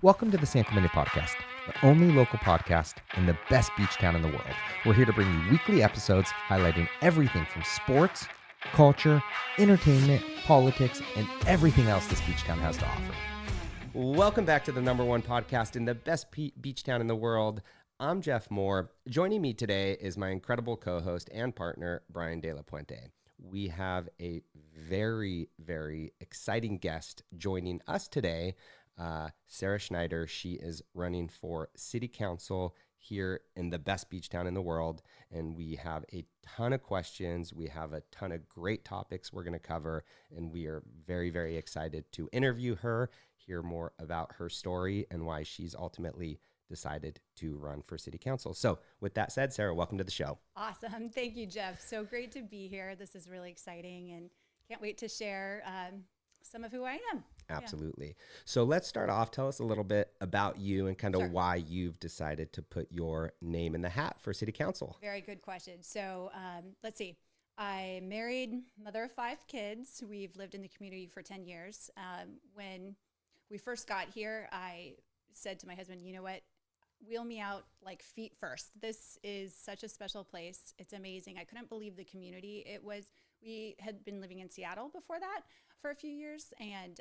Welcome to the San Clemente Podcast, the only local podcast in the best beach town in the world. We're here to bring you weekly episodes highlighting everything from sports, culture, entertainment, politics, and everything else this beach town has to offer. Welcome back to the number one podcast in the best beach town in the world. I'm Jeff Moore. Joining me today is my incredible co-host and partner, Brian De La Puente. We have a very, very exciting guest joining us today, Sarah Schneider. She is running for city council here in the best beach town in the world. And we have a ton of questions. We have a ton of great topics we're going to cover. And we are very, very excited to interview her, hear more about her story and why she's ultimately decided to run for city council. So with that said, Sarah, welcome to the show. Awesome. Thank you, Jeff. So great to be here. This is really exciting and can't wait to share some of who I am. Absolutely. Yeah. So let's start off. Tell us a little bit about you and kind of Sure. why you've decided to put your name in the hat for city council. Very good question. So let's see. I'm married, mother of 5 kids. We've lived in the community for 10 years. When we first got here, I said to my husband, you know what? Wheel me out like feet first. This is such a special place. It's amazing. I couldn't believe the community. We had been living in Seattle before that for a few years, and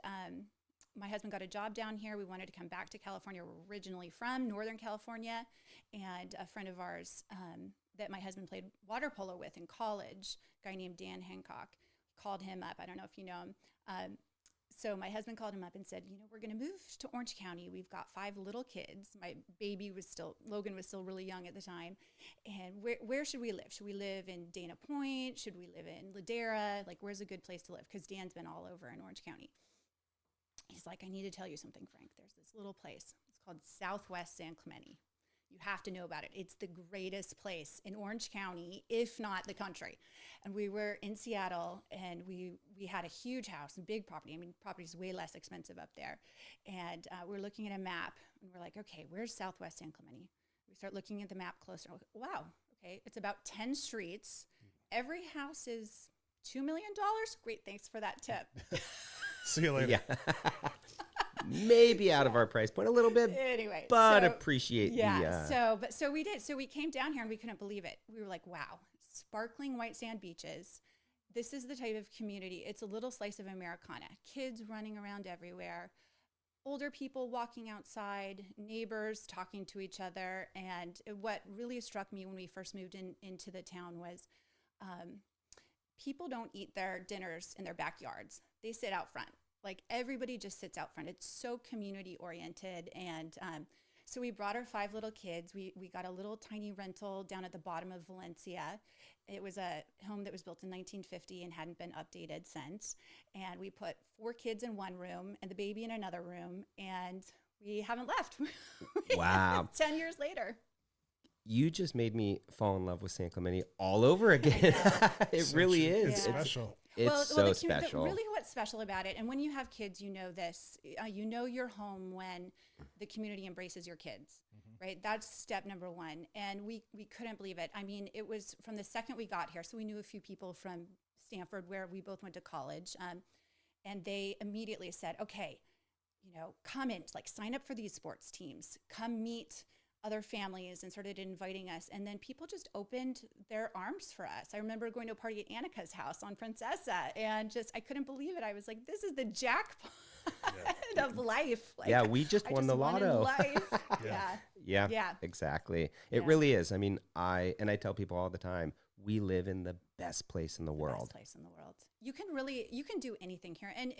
my husband got a job down here. We wanted to come back to California. We're originally from Northern California, and a friend of ours that my husband played water polo with in college, a guy named Dan Hancock, called him up. I don't know if you know him. So my husband called him up and said, you know, we're going to move to Orange County. We've got 5 little kids. My baby Logan was still really young at the time. And where should we live? Should we live in Dana Point? Should we live in Ladera? Like, where's a good place to live? Because Dan's been all over in Orange County. He's like, I need to tell you something, Frank. There's this little place. It's called Southwest San Clemente. You have to know about it. It's the greatest place in Orange County, if not the country. And we were in Seattle, and we had a huge house and big property. I mean, property's way less expensive up there. And we were looking at a map, and we're like, okay, where's Southwest San Clemente? We start looking at the map closer. Wow, okay, it's about 10 streets. Every house is $2 million. Great, thanks for that tip. See you later. Yeah. Maybe out of our price point a little bit, anyway, but appreciate So we did. So we came down here and we couldn't believe it. We were like, wow, sparkling white sand beaches. This is the type of community. It's a little slice of Americana. Kids running around everywhere, older people walking outside, neighbors talking to each other. And what really struck me when we first moved into the town was people don't eat their dinners in their backyards. They sit out front. Like, everybody just sits out front. It's so community oriented. And so we brought our 5 little kids. We got a little tiny rental down at the bottom of Valencia. It was a home that was built in 1950 and hadn't been updated since. And we put 4 kids in one room and the baby in another room. And we haven't left. Wow. 10 years later. You just made me fall in love with San Clemente all over again. It So really true. is. It's special. It's so special. Really what's special about it, and when you have kids, you know this, you know you're home when the community embraces your kids, right? That's step number 1. And we couldn't believe it. I mean, it was from the second we got here. So we knew a few people from Stanford where we both went to college. And they immediately said, okay, you know, come in, like, sign up for these sports teams, come meet other families, and started inviting us. And then people just opened their arms for us. I remember going to a party at Annika's house on Princessa, and I couldn't believe it. I was like, this is the jackpot of life. Like, yeah, we just won the lotto. Yeah, exactly. It really is. I mean, I tell people all the time, we live in the best place in the world. Best place in the world. You can do anything here. And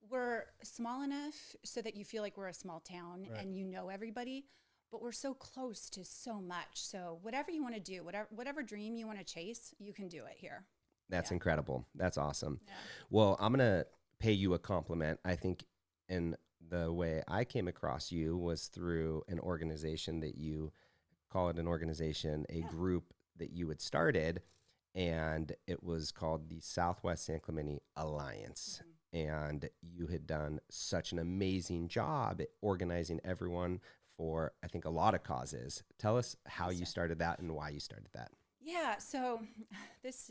we're small enough so that you feel like we're a small town, right, and you know everybody. But we're so close to so much. So whatever you want to do, whatever dream you want to chase, you can do it here. That's incredible. That's awesome. Yeah. Well, I'm going to pay you a compliment. I think in the way I came across you was through an organization that you call it an organization, a group that you had started, and it was called the Southwest San Clemente Alliance. And you had done such an amazing job at organizing everyone for, I think, a lot of causes. Tell us how you started that and why you started that. Yeah, so this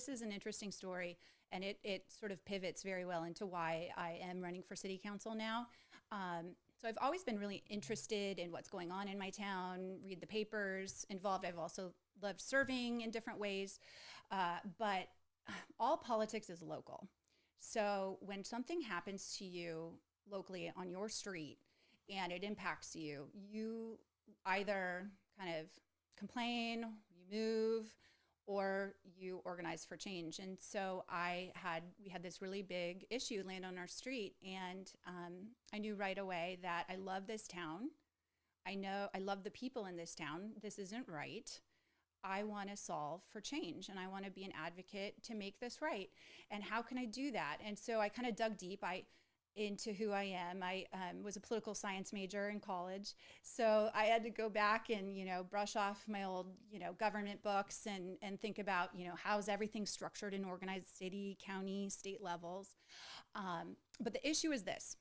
is an interesting story, and it sort of pivots very well into why I am running for city council now. So I've always been really interested in what's going on in my town, read the papers, involved. I've also loved serving in different ways, but all politics is local. So when something happens to you locally on your street and it impacts you, you either kind of complain, you move, or you organize for change. And so we had this really big issue land on our street, and I knew right away that I love this town. I love the people in this town. This isn't right. I want to solve for change, and I want to be an advocate to make this right. And how can I do that? And so I kind of dug deep into who I am. I was a political science major in college, so I had to go back and brush off my old government books and think about how's everything structured and organized, city, county, state levels. But the issue is this.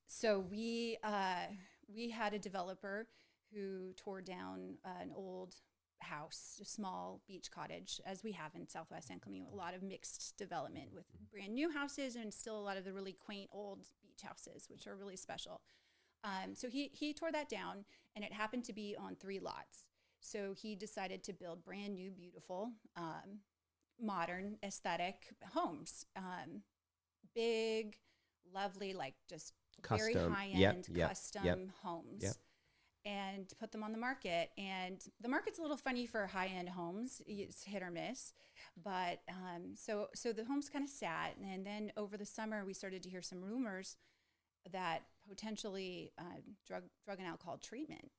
So we had a developer who tore down an old house, a small beach cottage, as we have in Southwest San Clemente, a lot of mixed development with brand new houses and still a lot of the really quaint old beach houses, which are really special. So he tore that down, and it happened to be on 3 lots. So he decided to build brand new, beautiful, modern, aesthetic homes, big, lovely, like just Custom. very high-end custom – homes. And put them on the market. And the market's a little funny for high-end homes. It's hit or miss. But so the homes kind of sat. And then over the summer, we started to hear some rumors that potentially drug and alcohol treatment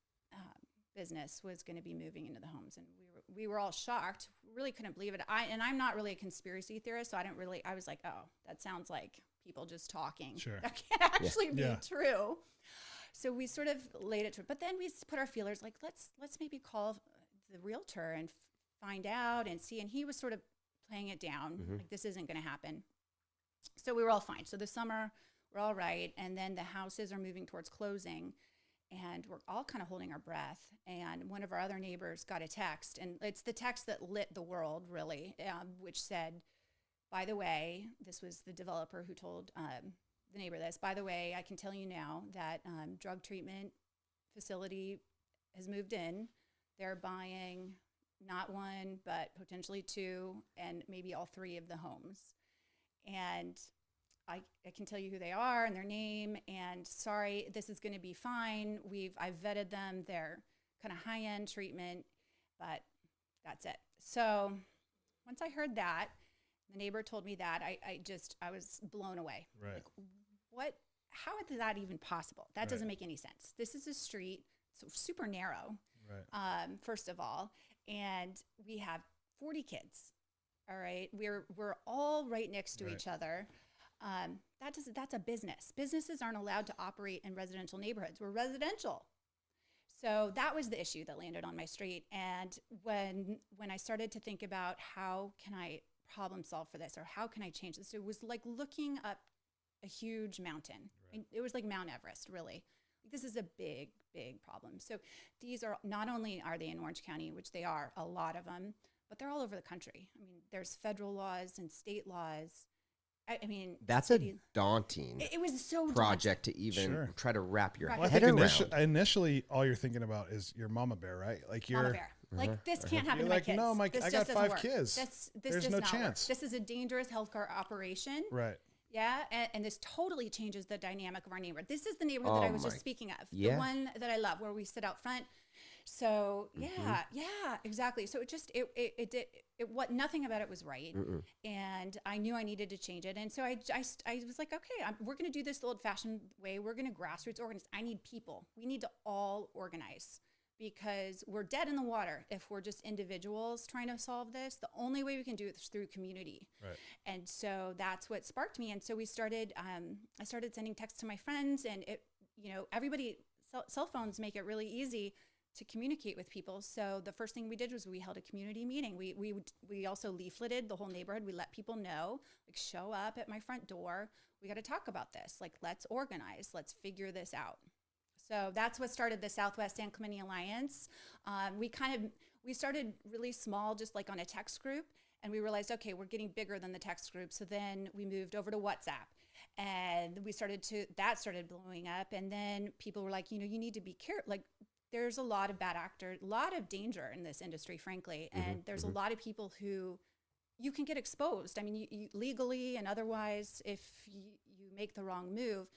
business was going to be moving into the homes. And we were all shocked. Really couldn't believe it. I'm not really a conspiracy theorist, so I was like, oh, that sounds like people just talking. Sure. That can't actually be true. So we sort of laid it to it, but then we put our feelers like, let's maybe call the realtor and find out and see. And he was sort of playing it down, like this isn't going to happen. So we were all fine. So the summer, we're all right. And then the houses are moving towards closing, and we're all kind of holding our breath. And one of our other neighbors got a text, and it's the text that lit the world, really, which said, by the way, this was the developer who told the neighbor this. By the way, I can tell you now that drug treatment facility has moved in. They're buying not 1, but potentially 2, and maybe all 3 of the homes. And I can tell you who they are and their name. And sorry, this is going to be fine. I've vetted them. They're kind of high-end treatment, but that's it. So once I heard that, the neighbor told me that, I was blown away. Right. Like, how is that even possible? That doesn't make any sense. This is a street, so super narrow, first of all, and we have 40 kids. All right, we're all right next to each other. That's a business. Businesses aren't allowed to operate in residential neighborhoods. We're residential. So that was the issue that landed on my street. And when I started to think about how can I problem solve for this, or how can I change this, it was like looking up a huge mountain. It was like Mount Everest, really. This is a big, big problem. So these are, not only are they in Orange County, which they are, a lot of them, but they're all over the country. I mean, there's federal laws and state laws. I mean, that's a daunting it was so project daunting. to even try to wrap your Well, head I think around. initially, all you're thinking about is your mama bear, right? Like Mama bear. Like, this can't happen You're to my like, kids. no, This I just got 5 doesn't kids. work. This There's does no not chance. Work. This is a dangerous healthcare operation. Right. Yeah, and this totally changes the dynamic of our neighborhood. This is the neighborhood that I was just speaking of, the one that I love, where we sit out front. So yeah, exactly. So what nothing about it was right, and I knew I needed to change it. And so I was like, okay, we're going to do this the old-fashioned way. We're going to grassroots organize. I need people. We need to all organize, because we're dead in the water if we're just individuals trying to solve this. The only way we can do it is through community. Right. And so that's what sparked me. And so we started, I started sending texts to my friends, and everybody, cell phones make it really easy to communicate with people. So the first thing we did was we held a community meeting. We also leafleted the whole neighborhood. We let people know, like, show up at my front door. We got to talk about this. Like, let's organize. Let's figure this out. So that's what started the Southwest San Clemente Alliance. We started really small, just like on a text group, and we realized, okay, we're getting bigger than the text group. So then we moved over to WhatsApp. And that started blowing up. And then people were like, you need to be careful. Like, there's a lot of bad actors, a lot of danger in this industry, frankly. And there's a lot of people who you can get exposed. I mean, you legally and otherwise, if you make the wrong move.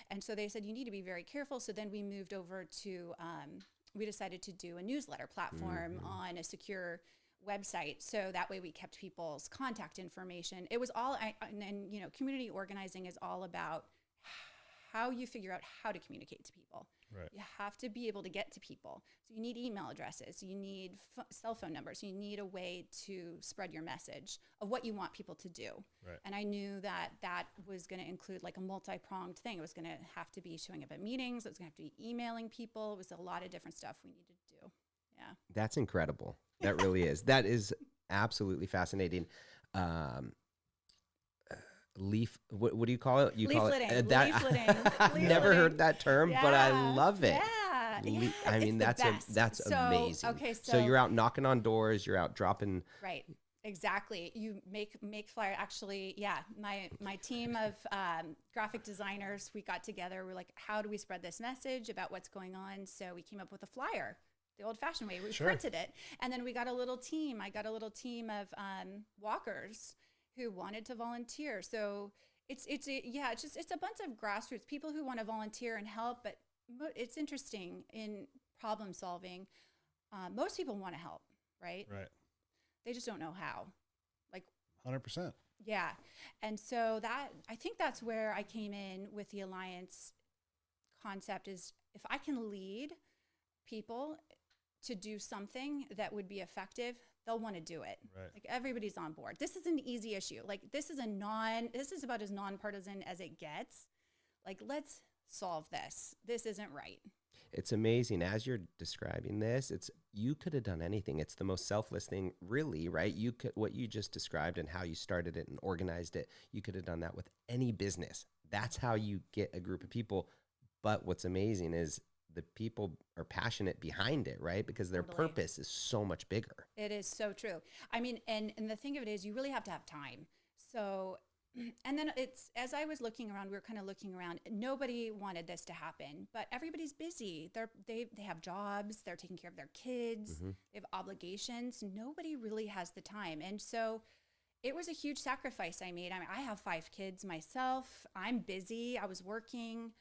And so they said, you need to be very careful. So then we moved over to, we decided to do a newsletter platform on a secure website. So that way we kept people's contact information. It was all, and community organizing is all about how you figure out how to communicate to people. Right. You have to be able to get to people. So you need email addresses, you need cell phone numbers, you need a way to spread your message of what you want people to do. Right. And I knew that was going to include like a multi-pronged thing. It was going to have to be showing up at meetings. It was going to have to be emailing people. It was a lot of different stuff we needed to do. Yeah. That's incredible. That really is. That is absolutely fascinating. What do you call it? Leafleting. I've never heard that term, but I love it. Yeah. I mean, that's amazing. Okay, so you're out knocking on doors, you're out dropping. Right. Exactly. You make flyer. Actually, yeah. My team of graphic designers, we got together. We're like, how do we spread this message about what's going on? So we came up with a flyer, the old-fashioned way. We printed it, and then we got a little team. I got a little team of walkers who wanted to volunteer. So it's a bunch of grassroots people who want to volunteer and help. But it's interesting in problem solving. Most people want to help, right? Right. They just don't know how. Like 100%. Yeah. And so I think that's where I came in with the Alliance concept is if I can lead people to do something that would be effective, they'll want to do it. Right. Like everybody's on board. This is an easy issue. Like this is about as nonpartisan as it gets. Like, let's solve this. This isn't right. It's amazing as you're describing this. You could have done anything. It's the most selfless thing, really, right? What you just described and how you started it and organized it. You could have done that with any business. That's how you get a group of people. But what's amazing is the people are passionate behind it, right? Because their purpose is so much bigger. It is so true. I mean, and the thing of it is, you really have to have time. So. And then as I was looking around, we were kind of looking around. Nobody wanted this to happen, but everybody's busy. They have jobs. They're taking care of their kids. They have obligations. Nobody really has the time. And so it was a huge sacrifice I made. I mean, I have 5 kids myself. I'm busy. I was working,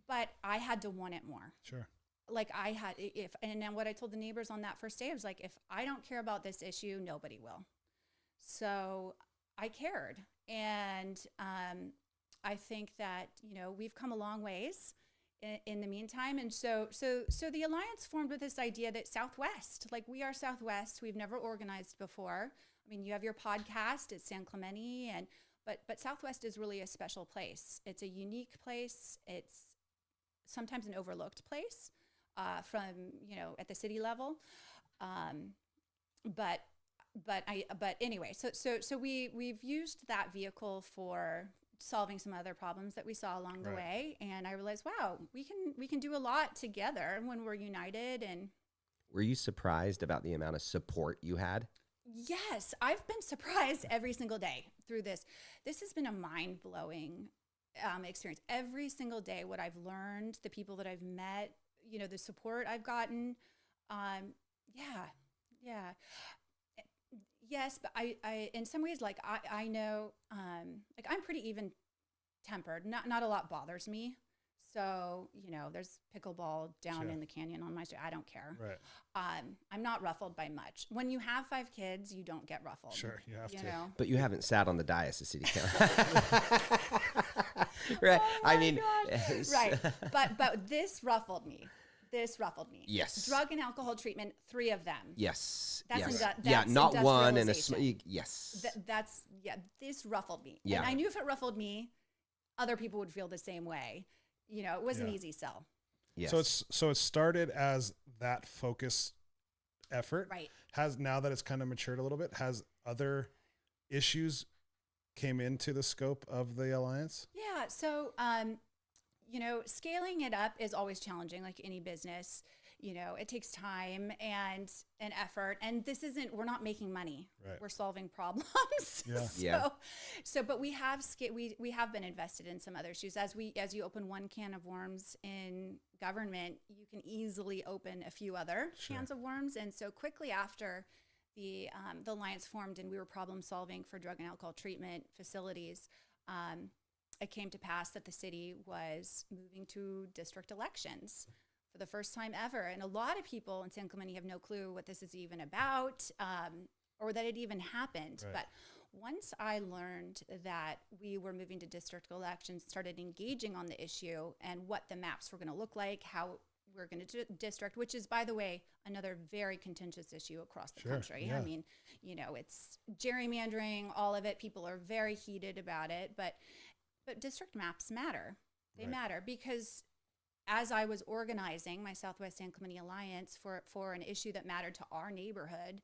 but I had to want it more. Sure. Like and then what I told the neighbors on that first day, I was like, if I don't care about this issue, nobody will. So I cared. And I think that, we've come a long ways in the meantime. And so the Alliance formed with this idea that Southwest, like we are Southwest, we've never organized before. I mean, you have your podcast at San Clemente, but Southwest is really a special place. It's a unique place. It's sometimes an overlooked place from, at the city level. But anyway, so we've used that vehicle for solving some other problems that we saw along the way, and I realized, wow, we can do a lot together when we're united. And were you surprised about the amount of support you had? Yes, I've been surprised every single day through this. This has been a mind-blowing experience. Every single day, what I've learned, the people that I've met, the support I've gotten. Yeah. Yes, but I in some ways, like I know, like I'm pretty even tempered. Not a lot bothers me. So, there's pickleball down in the canyon on my street. I don't care. Right. I'm not ruffled by much. When you have 5 kids, you don't get ruffled. Sure, you have to. But you haven't sat on the dais of city council. Right. Oh I mean, right. But this ruffled me. Yes. Drug and alcohol treatment, 3 of them. Yes. That's yes. Not one and a yes. This ruffled me. Yeah. And I knew if it ruffled me, other people would feel the same way. It was an easy sell. Yes. So it started as that focus effort. Right. Now that it's kind of matured a little bit, has other issues came into the scope of the Alliance? Yeah. So, scaling it up is always challenging, like any business. it takes time and effort, and we're not making money. Right. We're solving problems. Yeah. But we have been invested in some other issues. As you open one can of worms in government, you can easily open a few other cans of worms. And so quickly after the alliance formed and we were problem solving for drug and alcohol treatment facilities, it came to pass that the city was moving to district elections for the first time ever. And a lot of people in San Clemente have no clue what this is even about, or that it even happened. Right. But once I learned that we were moving to district elections, started engaging on the issue and what the maps were going to look like, how we're going to district, which is, by the way, another very contentious issue across the country. Yeah. I mean, it's gerrymandering, all of it. People are very heated about it, but district maps matter. They matter because as I was organizing my Southwest San Clemente Alliance for an issue that mattered to our neighborhood,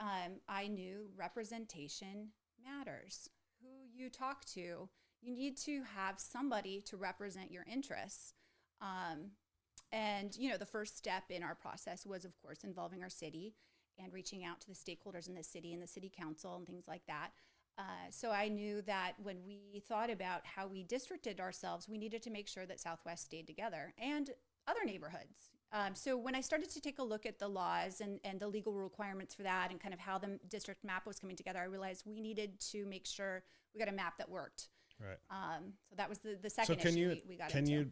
I knew representation matters. Who you talk to, you need to have somebody to represent your interests. And the first step in our process was, of course, involving our city and reaching out to the stakeholders in the city and the city council and things like that. So I knew that when we thought about how we districted ourselves, we needed to make sure that Southwest stayed together and other neighborhoods. So when I started to take a look at the laws and the legal requirements for that and kind of how the district map was coming together, I realized we needed to make sure we got a map that worked. Right. So that was the second issue we got into. Can you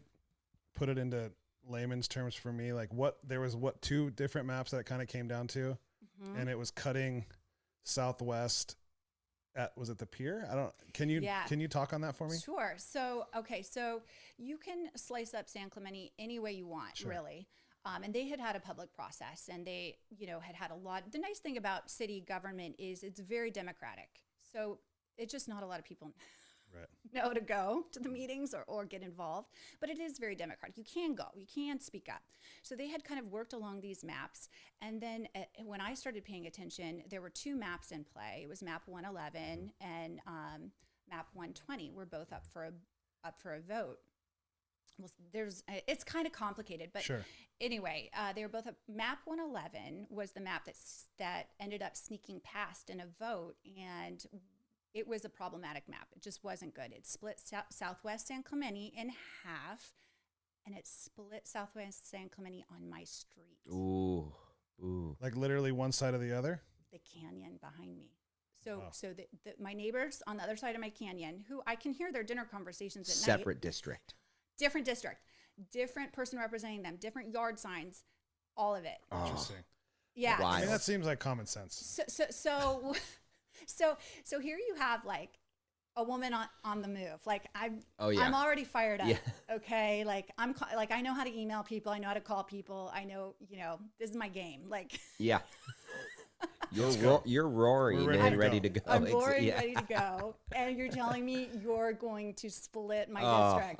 put it into layman's terms for me? Like there was two different maps that it kind of came down to, and it was cutting Southwest was it the pier? Can you talk on that for me? Sure. So you can slice up San Clemente any way you want, really. And they had a public process, and they, had a lot. The nice thing about city government is it's very democratic. So it's just not a lot of people know to go to the meetings or get involved, but it is very democratic. You can go, you can speak up. So they had kind of worked along these maps. And then when I started paying attention, there were two maps in play. It was map 111 and map 120 were both up for a vote. Well, it's kind of complicated, but anyway, they were both up. Map 111 was the map that ended up sneaking past in a vote, and it was a problematic map. It just wasn't good. It split Southwest San Clemente in half, and it split Southwest San Clemente on my street. Ooh. Like literally one side or the other? The canyon behind me. So my neighbors on the other side of my canyon, who I can hear their dinner conversations at night. Separate district. Different district. Different person representing them. Different yard signs. All of it. Interesting. Yeah. Wild. I mean, that seems like common sense. So here you have like a woman on the move. Like I'm already fired up. Yeah. Okay. Like I know how to email people. I know how to call people. I know, this is my game. Like, yeah, you're roaring and ready to go. I'm roaring, ready to go. And you're telling me you're going to split my district.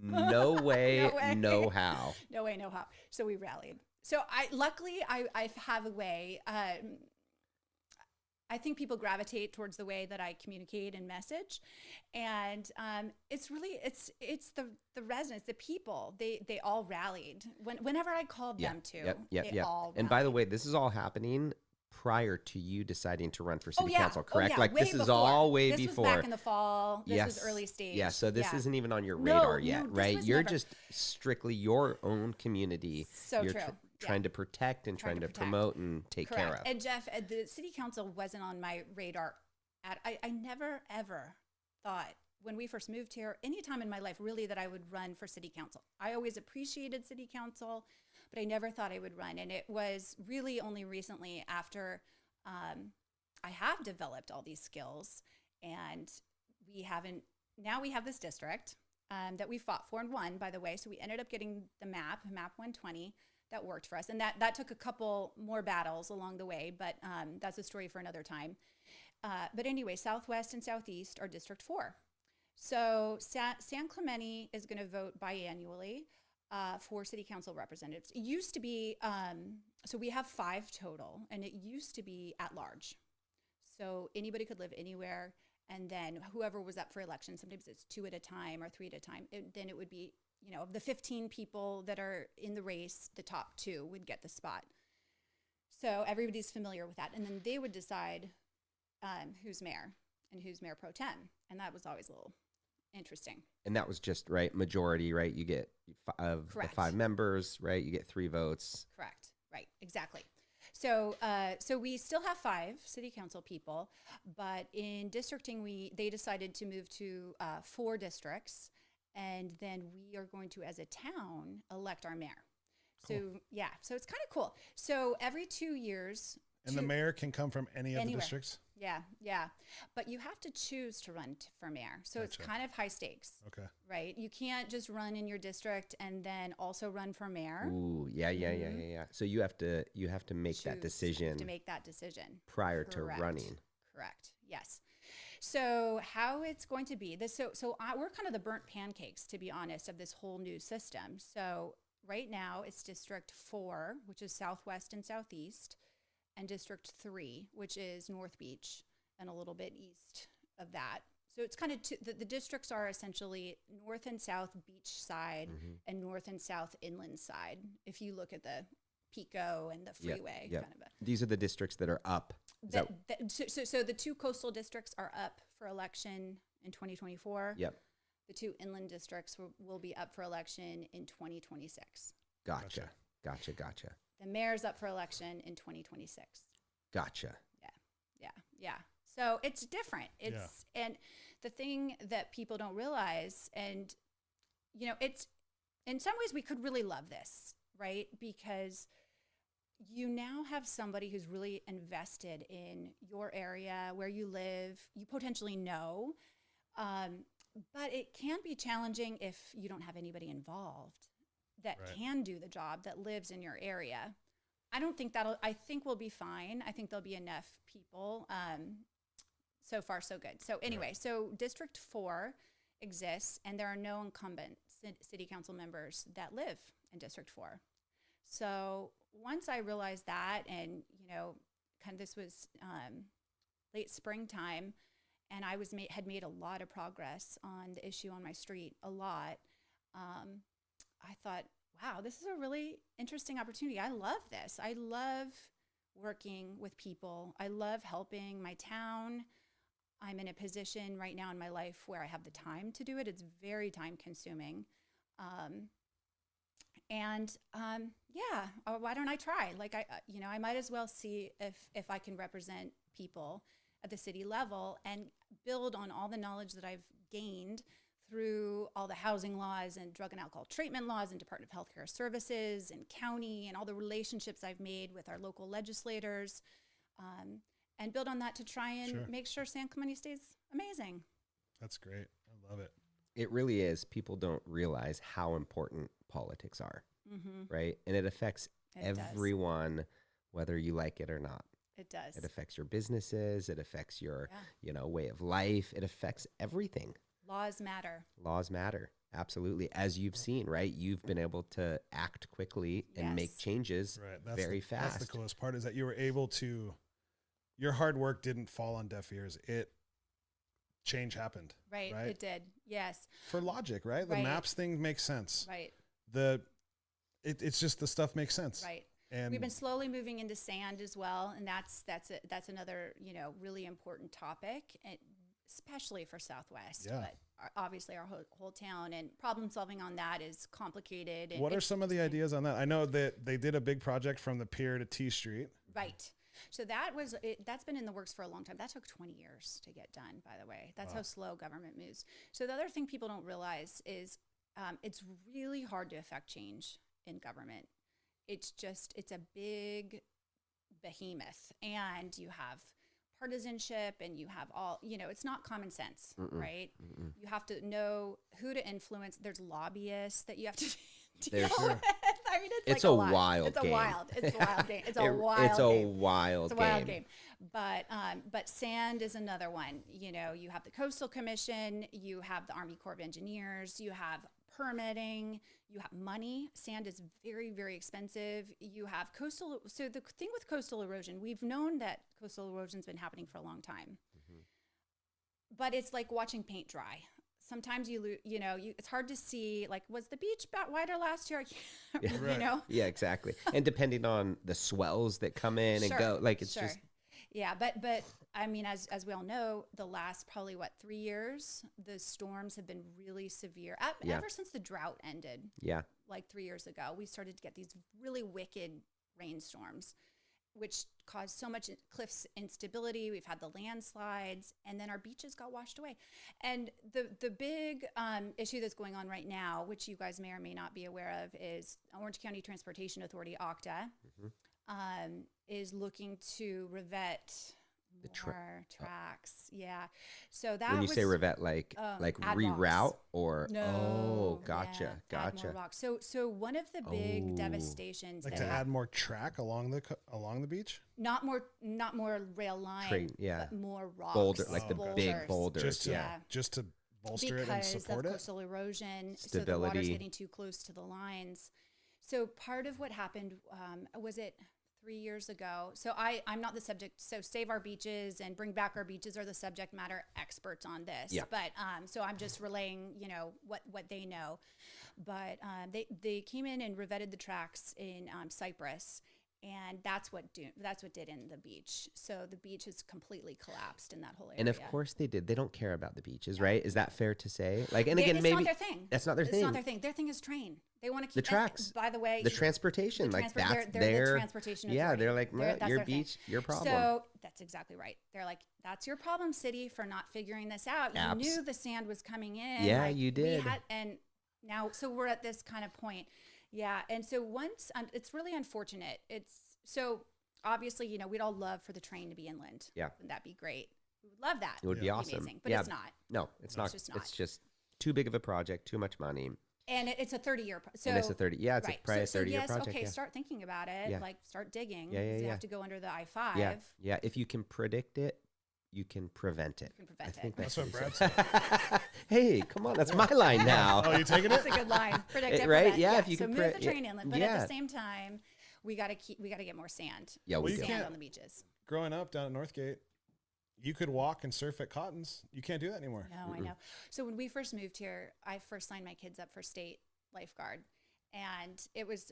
No. No way, no how. No way, no how. So we rallied. So luckily I have a way. I think people gravitate towards the way that I communicate and message, and it's the residents, the people. They all rallied whenever I called them to. They all and by the way, this is all happening prior to you deciding to run for city council, correct? Like this is all way this before. Was back in the fall. This was early stage. Yeah, so this isn't even on your radar yet, right? You're never. just strictly your own community. So you're true. Trying to protect and trying to promote and take care of. And Jeff, the city council wasn't on my radar. I never, ever thought when we first moved here, any time in my life really, that I would run for city council. I always appreciated city council, but I never thought I would run. And it was really only recently after I have developed all these skills, and now we have this district that we fought for and won, by the way. So we ended up getting the map 120, that worked for us. And that took a couple more battles along the way, but that's a story for another time. But anyway, Southwest and Southeast are District 4. So San Clemente is going to vote biannually for city council representatives. It used to be, so we have 5 total, and it used to be at large. So anybody could live anywhere And then whoever was up for election, sometimes it's 2 at a time or 3 at a time. Then it would be, of the 15 people that are in the race, the top 2 would get the spot. So everybody's familiar with that. And then they would decide who's mayor and who's mayor pro tem. And that was always a little interesting. And that was just, right, majority, right? You get of the 5 members, right? You get 3 votes. Correct. Right. Exactly. So we still have 5 city council people, but in districting, they decided to move to 4 districts, and then we are going to, as a town, elect our mayor. Cool. So so it's kind of cool. So every 2 years. And the mayor can come from anywhere. The districts? Yeah. But you have to choose to run for mayor. So It's kind of high stakes. Okay. Right? You can't just run in your district and then also run for mayor. Ooh, yeah. So you have to make that decision. You have to make that decision. Prior to running. Correct. Yes. So how it's going to be, we're kind of the burnt pancakes, to be honest, of this whole new system. So right now it's District 4, which is Southwest and Southeast, and District 3, which is North Beach and a little bit east of that. So it's kind of the districts are essentially north and south beach side and north and south inland side. If you look at the Pico and the freeway, kind of these are the districts that are up. So the 2 coastal districts are up for election in 2024. Yep. The 2 inland districts will be up for election in 2026. Gotcha. The mayor's up for election in 2026. Gotcha. Yeah. So it's different. And the thing that people don't realize, and it's in some ways we could really love this, right? Because you now have somebody who's really invested in your area, where you live, you potentially know, but it can be challenging if you don't have anybody involved that can do the job, that lives in your area. I think we'll be fine. I think there'll be enough people. So far, so good. So anyway, so District 4 exists, and there are no incumbent city council members that live in District 4. So once I realized that, and kind of this was late springtime, and I had made a lot of progress on the issue on my street, a lot. I thought, wow, this is a really interesting opportunity. I love this. I love working with people. I love helping my town. I'm in a position right now in my life where I have the time to do it. It's very time consuming. Why don't I try? I might as well see if I can represent people at the city level and build on all the knowledge that I've gained through all the housing laws and drug and alcohol treatment laws and Department of Healthcare Services and county and all the relationships I've made with our local legislators, and build on that to try and make sure San Clemente stays amazing. That's great. I love it. It really is. People don't realize how important politics are, right? And it affects everyone, whether you like it or not. It does. It affects your businesses. It affects your, way of life. It affects everything. Laws matter. Laws matter. Absolutely. As you've seen, right? You've been able to act quickly and make changes very fast. That's the coolest part, is that you were able to, your hard work didn't fall on deaf ears. Change happened. Right. It did. Yes. For logic, right? The maps thing makes sense. Right. It's just the stuff makes sense. Right. And we've been slowly moving into sand as well. And that's another, really important topic, and especially for Southwest, but obviously our whole town, and problem solving on that is complicated. And what are some of the ideas on that? I know that they did a big project from the pier to T Street. Right. So that's been in the works for a long time. That took 20 years to get done, by the way. That's how slow government moves. So the other thing people don't realize is it's really hard to affect change in government. It's a big behemoth, and you have partisanship, and you have all, it's not common sense, right? You have to know who to influence. There's lobbyists that you have to deal with. I mean, it's a like wild game. It's a wild game. It's a wild game. But sand is another one. You have the Coastal Commission, you have the Army Corps of Engineers, you have permitting, you have money. Sand is very, very expensive. You have coastal. So the thing with coastal erosion, we've known that coastal erosion's been happening for a long time. but it's like watching paint dry. Sometimes it's hard to see, like, was the beach wider last year? Yeah. You know? Yeah, exactly. And depending on the swells that come in and go, like, it's just. Yeah, but I mean, as we all know, the last probably 3 years, the storms have been really severe. Ever since the drought ended. Yeah. Like 3 years ago, we started to get these really wicked rainstorms, which caused so much cliffs instability. We've had the landslides, and then our beaches got washed away. And the big issue that's going on right now, which you guys may or may not be aware of, is Orange County Transportation Authority, OCTA, is looking to revet more tracks. Yeah. So that when you say revet, like reroute rocks. Or no, gotcha. Add more rocks. So one of the big devastations, like to add more track along the beach, not more rail line, but more rocks, boulder, like the big boulders, just to bolster it and support because of coastal erosion, stability. So the water's getting too close to the lines. So part of what happened was it 3 years ago. So I'm not the subject. So Save Our Beaches and Bring Back Our Beaches are the subject matter experts on this. Yeah. But so I'm just relaying, what they know. But they came in and revetted the tracks in Cyprus, and that's what did in the beach. So the beach has completely collapsed in that whole area. And of course they did. They don't care about the beaches, right? Is that fair to say? Like, and again, it's maybe not their thing. That's not their thing. It's not their thing. Their thing is train. They want to keep the tracks. By the way, the transportation, they're the transportation authority. Yeah, they're like, that's your beach, your problem. So that's exactly right. They're like, that's your problem, city, for not figuring this out. You knew the sand was coming in. Yeah, you did. And now, so we're at this kind of point. Yeah, and so once it's really unfortunate. So obviously, we'd all love for the train to be inland. Yeah, wouldn't that be great? We would love that. It would be awesome. Amazing, but it's not. No, it's not. Just not. It's just too big of a project, too much money. And it's a 30-year. So and it's a 30. Yeah, it's right. probably a 30-year project. Okay, start thinking about it. Yeah. Like start digging. Yeah. You have to go under the I-5. Yeah. If you can predict it, you can prevent it. I think that's what Brad said. Hey, come on, that's my line now. Oh, you taking it? That's a good line. Predict it, right? prevent. Yeah. If you so can move the train inland, but yeah. at the same time, we got to get more sand. Yeah, we sand on the beaches. Growing up down at Northgate, you could walk and surf at Cottons. You can't do that anymore. No, I know. So when we first moved here, I first signed my kids up for state lifeguard. And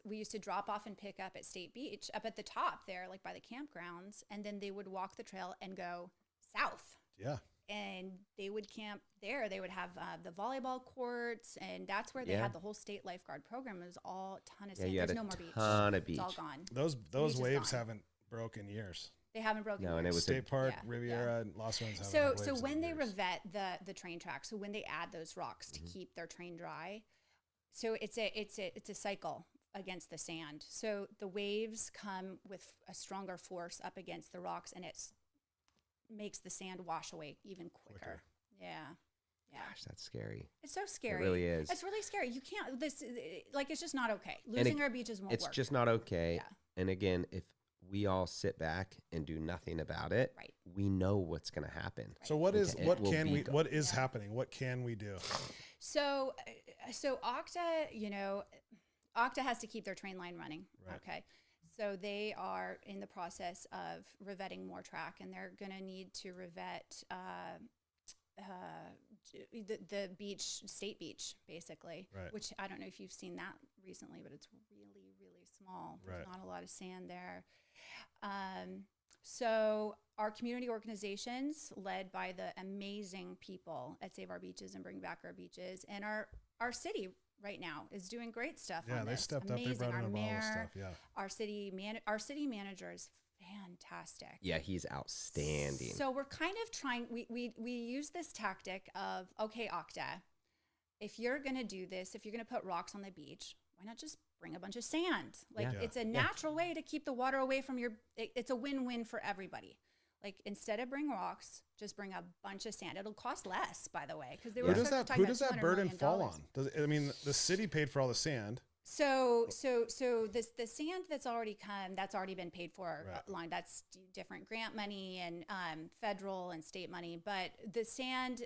we used to drop off and pick up at State Beach, up at the top there, like by the campgrounds. And then they would walk the trail and go south. Yeah. And they would camp there. They would have the volleyball courts. And that's where they had the whole state lifeguard program. It was all a ton of sand. There's no more beach. Ton of beach. It's all gone. Those waves haven't broken in years. They haven't broken. No, and it was State Park, Riviera, and Los Angeles. So when they revet the train tracks, so when they add those rocks to keep their train dry, so it's a cycle against the sand. So the waves come with a stronger force up against the rocks, and it makes the sand wash away even quicker. Yeah. Gosh, that's scary. It's so scary. It really is. It's really scary. You can't. It's just not okay. Losing our beaches won't work. It's just not okay. Yeah. And again, if we all sit back and do nothing about it, we know what's going to happen. Right. So what is happening? What can we do? So OCTA, OCTA has to keep their train line running. Right. Okay. So they are in the process of revetting more track, and they're going to need to revet the beach, State Beach, basically, which I don't know if you've seen that recently, but it's really, really small. There's not a lot of sand there. So our community organizations, led by the amazing people at Save Our Beaches and Bring Back Our Beaches, and our city right now is doing great stuff. Yeah, they stepped up. They brought in all this stuff. Yeah, our city manager is fantastic. Yeah, he's outstanding. So we're kind of trying. We use this tactic of, okay, OCTA, if you're going to do this, if you're going to put rocks on the beach, why not just bring a bunch of sand? It's a natural way to keep the water away from it's a win-win for everybody. Like, instead of bring rocks, just bring a bunch of sand. It'll cost less, by the way, because who does that burden fall on? The city paid for all the sand. So the sand that's already been paid for line. That's different grant money and federal and state money. But the sand,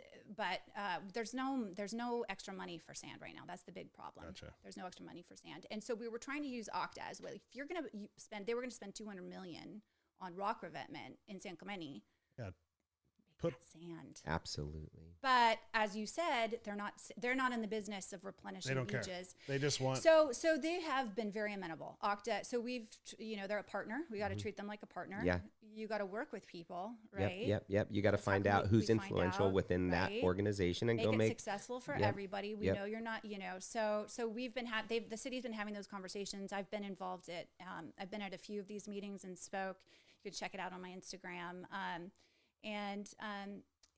there's no extra money for sand right now. That's the big problem. Gotcha. There's no extra money for sand, and so we were trying to use OCTA as well. If you're gonna spend, they were gonna spend $200 million on rock revetment in San Clemente. Yeah, Put sand. Absolutely. But as you said, they're not in the business of replenishing they don't beaches. care. They just want. So they have been very amenable. Okta. So they're a partner. We got to treat them like a partner. Yeah. You got to work with people, right? Yep. You got to find out who's influential within that organization and make go it make successful for everybody. We know you're not, so we've been the city's been having those conversations. I've been involved I've been at a few of these meetings and spoke. You could check it out on my Instagram.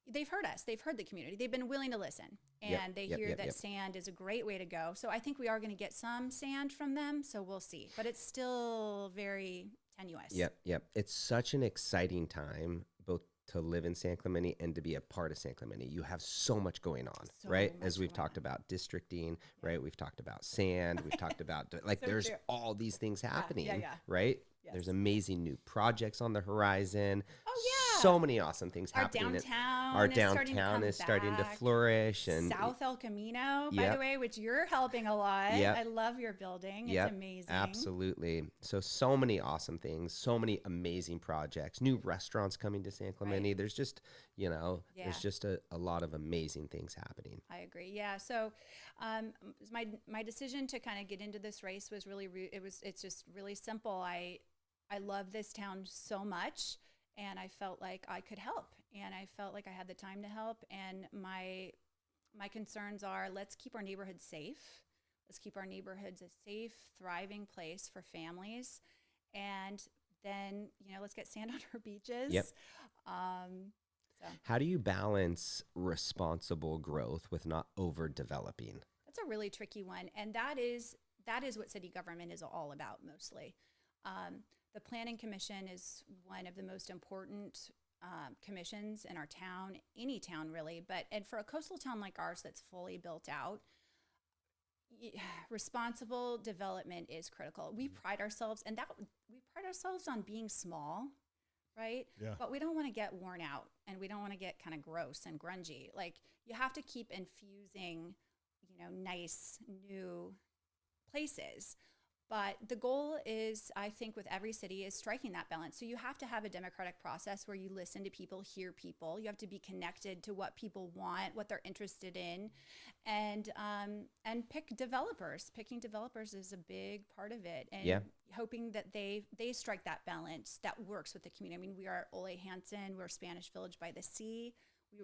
They've heard us. They've heard the community. They've been willing to listen, and they hear that sand is a great way to go. So I think we are going to get some sand from them. So we'll see, but it's still very tenuous. Yep. It's such an exciting time, both to live in San Clemente and to be a part of San Clemente. You have so much going on, right? As we've talked about districting, right? We've talked about sand. We've talked about there's all these things happening, right? Yes. There's amazing new projects on the horizon. Oh, yeah. So many awesome things happening. Our downtown is starting to flourish. And South El Camino, by the way, which you're helping a lot. Yep. I love your building. It's amazing. Absolutely. So many awesome things, so many amazing projects, new restaurants coming to San Clemente. Right. There's just, there's just a lot of amazing things happening. I agree. Yeah. So my decision to kind of get into this race was really, it's just really simple. I love this town so much, and I felt like I could help, and I felt like I had the time to help. And my concerns are, let's keep our neighborhoods safe. Let's keep our neighborhoods a safe, thriving place for families. And then, let's get sand on our beaches. Yep. How do you balance responsible growth with not overdeveloping? That's a really tricky one. And that is what city government is all about mostly. The Planning Commission is one of the most important commissions in our town, any town really, and for a coastal town like ours that's fully built out, responsible development is critical. We pride ourselves on being small, right? Yeah. But we don't want to get worn out, and we don't want to get kind of gross and grungy. Like, you have to keep infusing, nice new places. But the goal is, I think, with every city is striking that balance. So you have to have a democratic process where you listen to people, hear people. You have to be connected to what people want, what they're interested in, and pick developers. Picking developers is a big part of it, and hoping that they strike that balance that works with the community. I mean, we are Ole Hansen, we're Spanish Village by the Sea.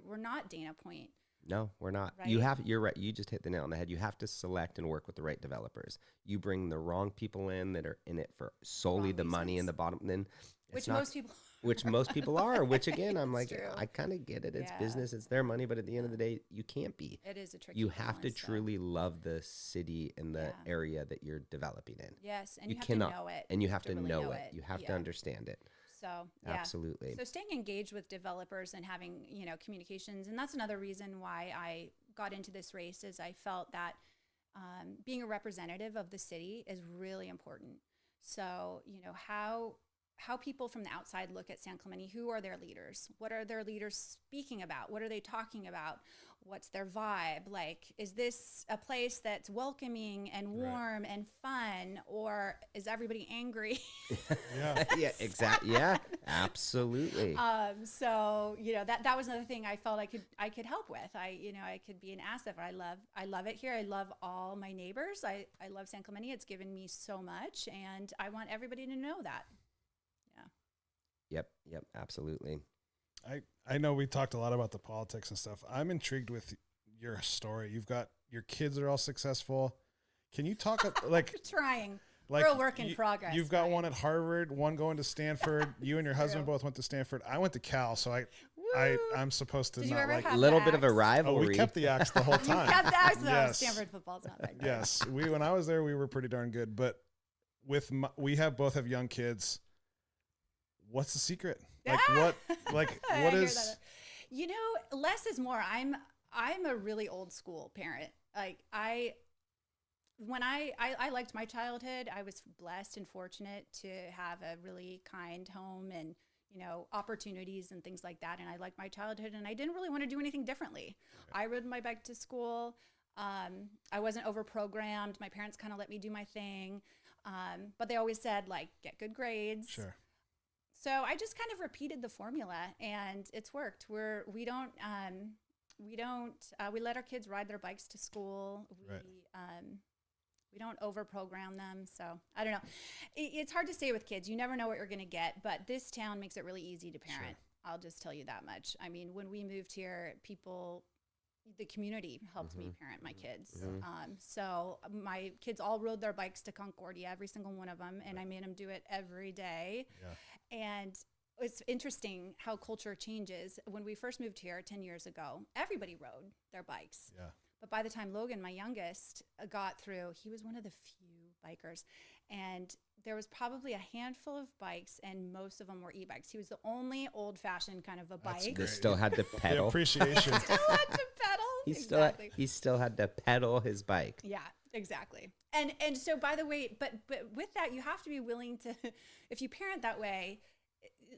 We're not Dana Point. No, we're not. Right? You're right. You just hit the nail on the head. You have to select and work with the right developers. You bring the wrong people in that are in it for solely the money and the bottom, then most people are, which again, I'm like, true. I kind of get it. It's business. It's their money. But at the end of the day, you can't be. It is a tricky You have to truly love the city and the area that you're developing in. Yes. And you have to know it. And you have to know it. You have to understand it. So absolutely. So staying engaged with developers and having, communications. And that's another reason why I got into this race, is I felt that being a representative of the city is really important. So, how people from the outside look at San Clemente, who are their leaders? What are their leaders speaking about? What are they talking about? What's their vibe? Like, is this a place that's welcoming and warm and fun, or is everybody angry? Yeah, exactly. Yeah, absolutely. So, that was another thing I felt I could help with. I could be an asset. I love it here. I love all my neighbors. I love San Clemente. It's given me so much, and I want everybody to know that. Yep, absolutely. I know we talked a lot about the politics and stuff. I'm intrigued with your story. You've got your kids are all successful. Can you talk like trying? Like, we're a work in progress. You've got one at Harvard, one going to Stanford. You and your husband both went to Stanford. I went to Cal, so I'm supposed to not like a little bit of a rivalry. Oh, we kept the axe the whole time. You kept the axe. No, Stanford football's not that good. Yes, when I was there, we were pretty darn good. But we both have young kids. What's the secret? What is? Less is more. I'm a really old school parent. Like I liked my childhood. I was blessed and fortunate to have a really kind home and, opportunities and things like that. And I liked my childhood, and I didn't really want to do anything differently. Okay. I rode my bike to school. I wasn't over-programmed. My parents kind of let me do my thing. But they always said, like, get good grades. Sure. So I just kind of repeated the formula, and it's worked. We let our kids ride their bikes to school. We don't overprogram them. So I don't know. It's hard to say with kids. You never know what you're going to get, but this town makes it really easy to parent. Sure. I'll just tell you that much. I mean, when we moved here, the community helped me parent my kids. So my kids all rode their bikes to Concordia, every single one of them, and I made them do it every day. Yeah. And it's interesting how culture changes. When we first moved here 10 years ago, everybody rode their bikes. Yeah. But by the time Logan, my youngest, got through, he was one of the few bikers. And there was probably a handful of bikes, and most of them were e-bikes. He was the only old-fashioned kind of a bike. They still had to pedal. The appreciation. Still had to pedal. He still had to pedal his bike. Yeah, exactly. And so, by the way, but with that, you have to be willing to, if you parent that way,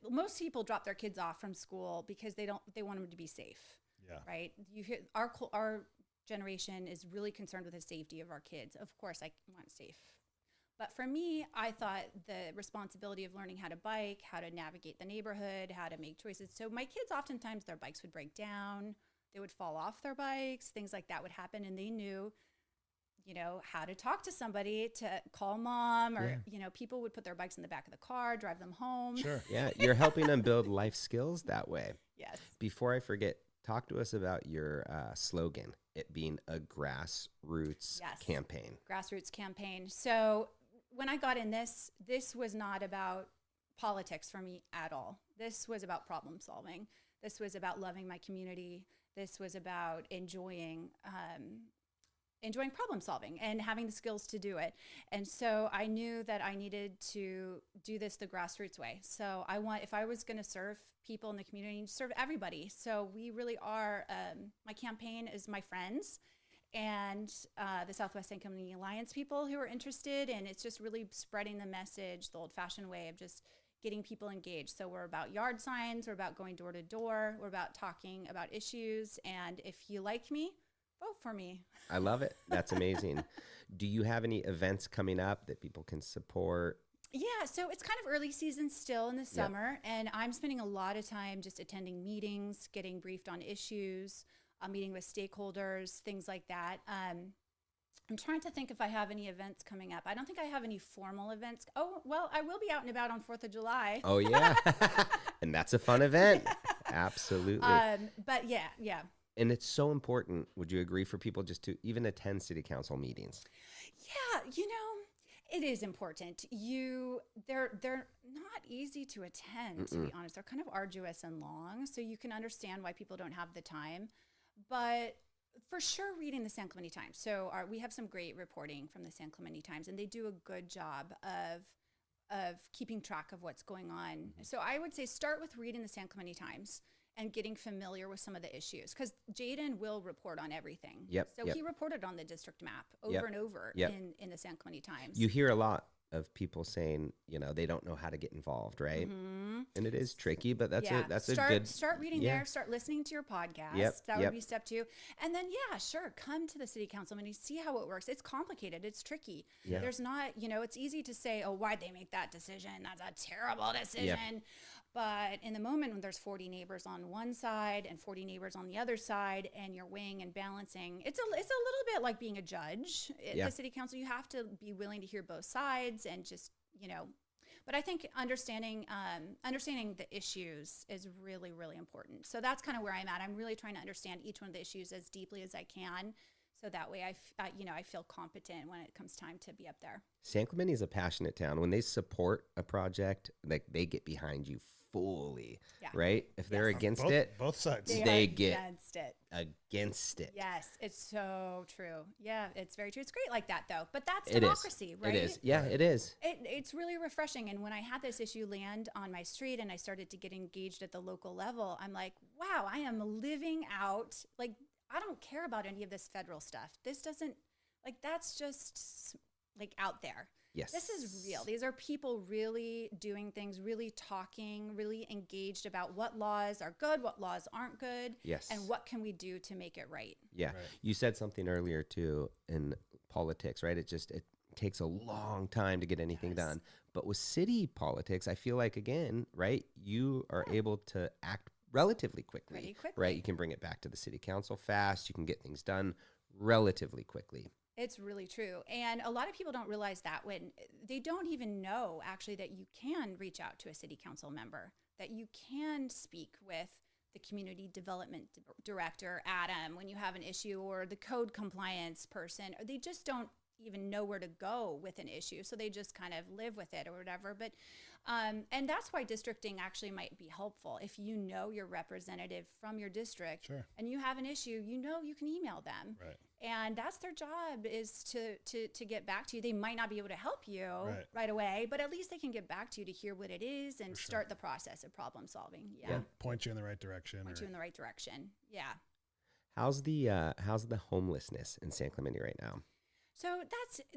most people drop their kids off from school because they want them to be safe. Yeah. Right. You hear our generation is really concerned with the safety of our kids. Of course, I want safe. But for me, I thought the responsibility of learning how to bike, how to navigate the neighborhood, how to make choices. So my kids, oftentimes their bikes would break down. They would fall off their bikes. Things like that would happen. And they knew, how to talk to somebody, to call mom, or, people would put their bikes in the back of the car, drive them home. Sure. Yeah. You're helping them build life skills that way. Yes. Before I forget, talk to us about your slogan, it being a grassroots campaign. Grassroots campaign. So when I got in this was not about politics for me at all. This was about problem solving. This was about loving my community. This was about enjoying problem solving and having the skills to do it. And so I knew that I needed to do this the grassroots way. So if I was going to serve people in the community, serve everybody. So we really are, my campaign is my friends and the Southwest San Clemente Alliance people who are interested. And it's just really spreading the message, the old-fashioned way of just getting people engaged. So we're about yard signs. We're about going door to door. We're about talking about issues. And if you like me, vote for me. I love it. That's amazing. Do you have any events coming up that people can support? Yeah, so it's kind of early season still in the summer, and I'm spending a lot of time just attending meetings, getting briefed on issues, meeting with stakeholders, things like that. I'm trying to think if I have any events coming up. I don't think I have any formal events. Oh, well, I will be out and about on 4th of July. Oh, yeah. And that's a fun event. Absolutely. But yeah. And it's so important, would you agree, for people just to even attend city council meetings? Yeah, it is important. They're not easy to attend, to be honest. They're kind of arduous and long, so you can understand why people don't have the time. But for sure, reading the San Clemente Times. So we have some great reporting from the San Clemente Times, and they do a good job of keeping track of what's going on. So I would say start with reading the San Clemente Times and getting familiar with some of the issues, because Jaden will report on everything. He reported on the district map over and over in the San Clemente Times. You hear a lot of people saying, they don't know how to get involved, right? And it is tricky, but that's a good start reading there. Start listening to your podcast. That would be step 2. And then come to the city council meeting, see how it works. It's complicated. It's tricky. There's not, it's easy to say, oh, why'd they make that decision? That's a terrible decision. But in the moment when there's 40 neighbors on one side and 40 neighbors on the other side, and you're weighing and balancing, it's a little bit like being a judge at the city council. You have to be willing to hear both sides and just, but I think understanding the issues is really, really important. So that's kind of where I'm at. I'm really trying to understand each one of the issues as deeply as I can. So that way I feel competent when it comes time to be up there. San Clemente is a passionate town. When they support a project, like, they get behind you fully, right? If they're against it, both sides, they get against it. Yes, it's so true. Yeah, it's very true. It's great like that, though. But that's democracy, right? It is. Yeah, it is. It's really refreshing. And when I had this issue land on my street and I started to get engaged at the local level, I'm like, wow, I am living out, like, I don't care about any of this federal stuff. This doesn't, that's just, out there. Yes. This is real. These are people really doing things, really talking, really engaged about what laws are good, what laws aren't good, and what can we do to make it right. Yeah. Right. You said something earlier, too, in politics, right? takes a long time to get anything done. But with city politics, I feel like, again, right, you are able to act relatively quickly, Pretty quickly. right? You can bring it back to the city council fast. You can get things done relatively quickly. It's really true. And a lot of people don't realize that when they don't even know actually that you can reach out to a city council member, that you can speak with the community development director, Adam, when you have an issue, or the code compliance person, or they just don't even know where to go with an issue. So they just kind of live with it or whatever. But, and that's why districting actually might be helpful. If you know your representative from your district and you have an issue, you know, you can email them. Right. And that's their job, is to get back to you. They might not be able to help you right away, but at least they can get back to you to hear what it is and start the process of problem solving. Yeah. Point you in the right direction. Point you in the right direction. Yeah. How's the homelessness in San Clemente right now? So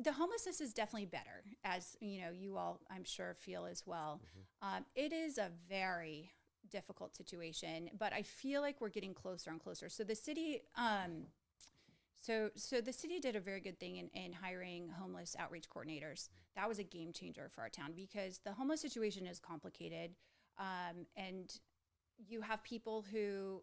the homelessness is definitely better, as you know, you all, I'm sure, feel as well. It is a very difficult situation, but I feel like we're getting closer and closer. So the city, so the city did a very good thing in hiring homeless outreach coordinators. That was a game changer for our town, because the homeless situation is complicated, and you have people who,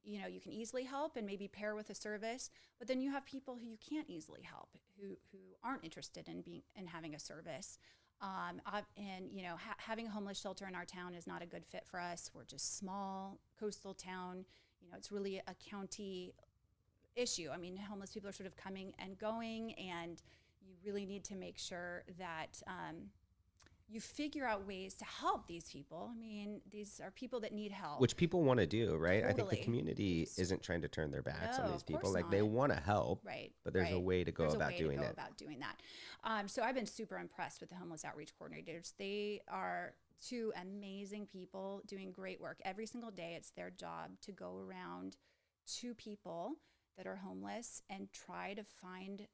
you know, you can easily help and maybe pair with a service, but then you have people who you can't easily help, who aren't interested in having a service. And you know, having a homeless shelter in our town is not a good fit for us. We're just small coastal town. You know, it's really a county issue. I mean, homeless people are sort of coming and going, and you really need to make sure that you figure out ways to help these people. I mean, these are people that need help. Which people want to do, right? Totally. I think the community isn't trying to turn their backs on these people. Like, not. they want to help, right? But there's a way to go about doing it. About doing that. So I've been super impressed with the homeless outreach coordinators. They are two amazing people doing great work. Every single day, it's their job to go around to people that are homeless and try to find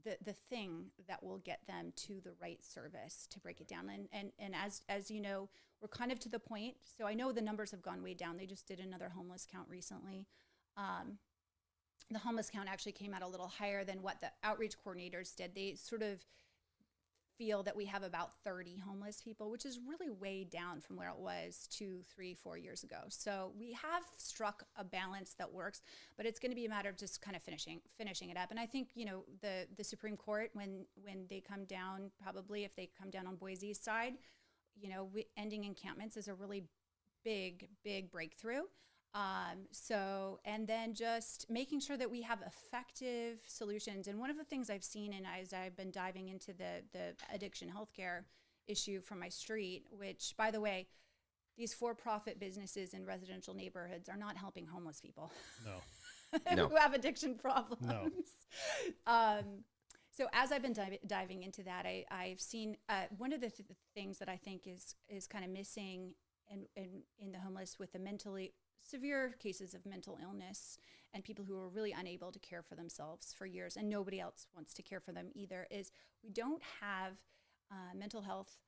the thing that will get them to the right service, to break it down. And as you know, we're kind of to the point. So I know the numbers have gone way down. They just did another homeless count recently. The homeless count actually came out a little higher than what the outreach coordinators did. They sort of feel that we have about 30 homeless people, which is really way down from where it was 2, 3, 4 years ago. So we have struck a balance that works, but it's going to be a matter of just kind of finishing it up. And I think, you know, the Supreme Court, when they come down, probably if they come down on Boise's side, you know, ending encampments is a really big breakthrough. So, and then just making sure that we have effective solutions. And one of the things I've seen, and as I've been diving into the addiction healthcare issue from my street, which, by the way, these for-profit businesses in residential neighborhoods are not helping homeless people. No. Who have addiction problems. No. So as I've been diving into that, I've seen one of the things that I think is kind of missing in the homeless, with the mentally severe cases of mental illness and people who are really unable to care for themselves for years, and nobody else wants to care for them either, is we don't have mental health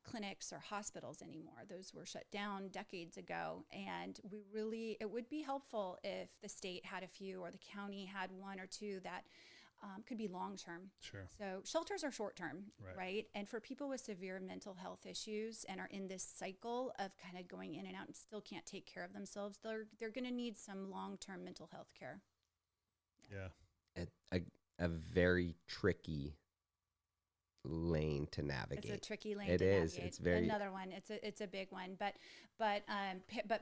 clinics or hospitals anymore. Those were shut down decades ago, and it would be helpful if the state had a few, or the county had one or two that could be long-term. Sure. So shelters are short-term, right? And for people with severe mental health issues and are in this cycle of kind of going in and out and still can't take care of themselves, they're going to need some long-term mental health care. Yeah. A very tricky lane to navigate. It's a tricky lane. It is. Navigate. It's very another one. It's a big one. But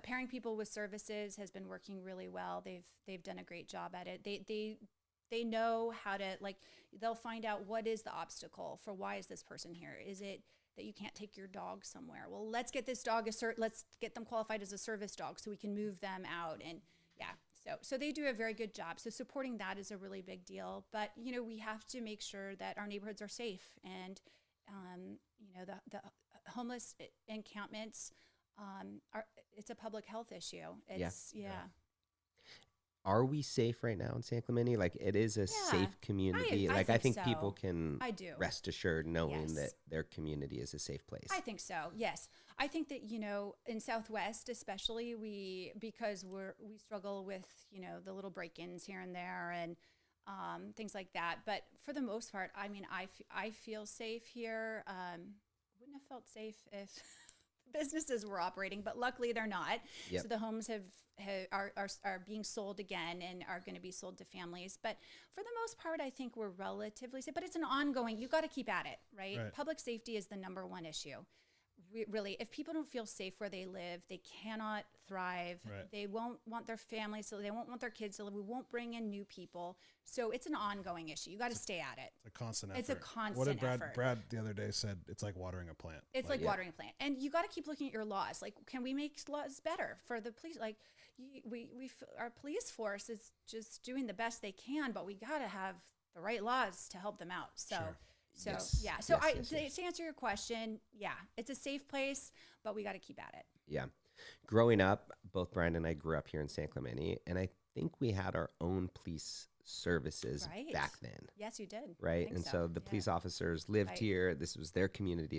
pairing people with services has been working really well. They've done a great job at it. They know how to, like, they'll find out what is the obstacle for why is this person here. Is it that you can't take your dog somewhere? Well, let's get this dog let's get them qualified as a service dog so we can move them out. And yeah, so they do a very good job. So supporting that is a really big deal. But, you know, we have to make sure that our neighborhoods are safe, and you know, the homeless encampments it's a public health issue. It's yeah. Are we safe right now in San Clemente? Like, it is a safe community. I think so. People can do. rest assured knowing that their community is a safe place. I think so. Yes. I think that, you know, in Southwest, especially, because we struggle with, you know, the little break-ins here and there, and things like that. But for the most part, I mean, I feel safe here. Wouldn't have felt safe if businesses were operating, but luckily they're not. Yep. So the homes are being sold again and are going to be sold to families. But for the most part, I think we're relatively safe. But it's an ongoing. You got to keep at it, right? Public safety is the number one issue. Really, if people don't feel safe where they live, they cannot thrive. Right. They won't want their family, so they won't want their kids to live. We won't bring in new people. So it's an ongoing issue. You got to stay at it. It's a constant effort. It's a constant What did effort. Brad the other day said? It's like watering a plant. It's like watering a plant. And you got to keep looking at your laws. Like, can we make laws better for the police? Like, our police force is just doing the best they can, but we got to have the right laws to help them out. So. Sure. So Yes. yeah, so Yes, to answer your question, yeah, it's a safe place, but we got to keep at it. Yeah. Growing up, both Brian and I grew up here in San Clemente, and I think we had our own police services back then. Yes, you did. Right. And so the police officers lived here. This was their community as